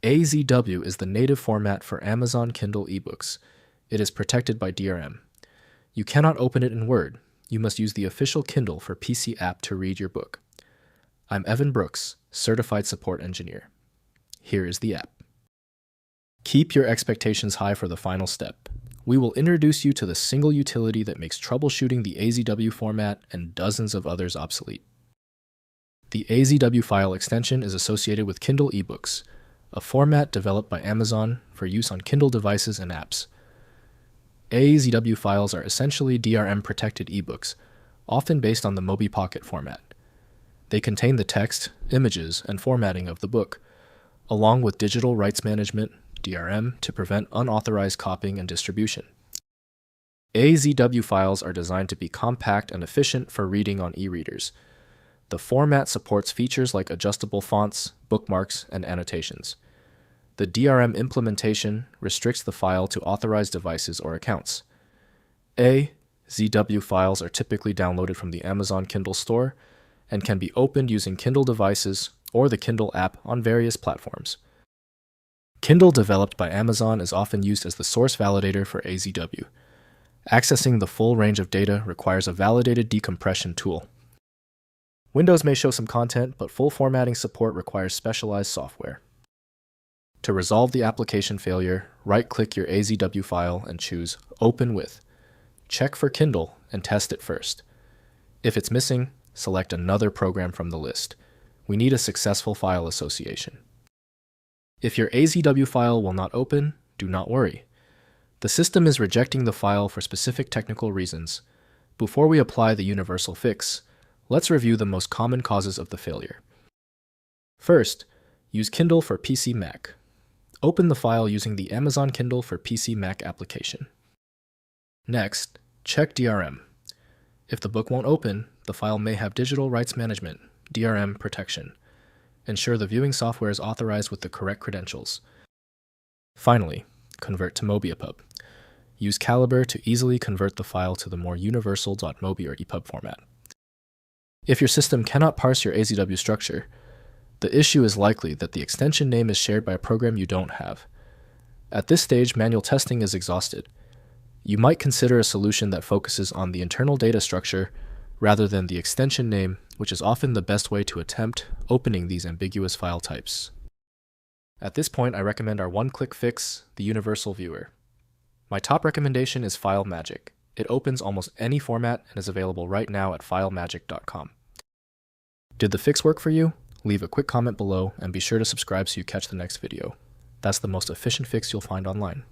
AZW is the native format for Amazon Kindle ebooks. It is protected by DRM. You cannot open it in Word. You must use the official Kindle for PC app to read your book. I'm Evan Brooks, Certified Support Engineer. Here is the app. Keep your expectations high for the final step. We will introduce you to the single utility that makes troubleshooting the AZW format and dozens of others obsolete. The AZW File extension is associated with Kindle eBooks, a format developed by Amazon for use on Kindle devices and apps. AZW Files are essentially DRM-protected ebooks, often based on the MOBI Pocket format. They contain the text, images, and formatting of the book, along with digital rights management, DRM, to prevent unauthorized copying and distribution. AZW Files are designed to be compact and efficient for reading on e-readers. The format supports features like adjustable fonts, bookmarks, and annotations. The DRM implementation restricts the file to authorized devices or accounts. AZW Files are typically downloaded from the Amazon Kindle store and can be opened using Kindle devices or the Kindle app on various platforms. Kindle developed by Amazon is often used as the source validator for AZW. Accessing the full range of data requires a validated decompression tool. Windows may show some content, but full formatting support requires specialized software. To resolve the application failure, right-click your AZW file and choose Open With. Check for Kindle and test it first. If it's missing, select another program from the list. We need a successful file association. If your AZW file will not open, do not worry. The system is rejecting the file for specific technical reasons. Before we apply the universal fix, let's review the most common causes of the failure. First, use Kindle for PC Mac. Open the file using the Amazon Kindle for PC Mac application. Next, check DRM. If the book won't open, the file may have digital rights management, DRM protection. Ensure the viewing software is authorized with the correct credentials. Finally, convert to MOBI EPUB. Use Calibre to easily convert the file to the more universal .mobi or EPUB format. If your system cannot parse your AZW structure, the issue is likely that the extension name is shared by a program you don't have. At this stage, manual testing is exhausted. You might consider a solution that focuses on the internal data structure rather than the extension name, which is often the best way to attempt opening these ambiguous file types. At this point, I recommend our one-click fix, the Universal Viewer. My top recommendation is FileMagick. It opens almost any format and is available right now at filemagick.com. Did the fix work for you? Leave a quick comment below and be sure to subscribe so you catch the next video. That's the most efficient fix you'll find online.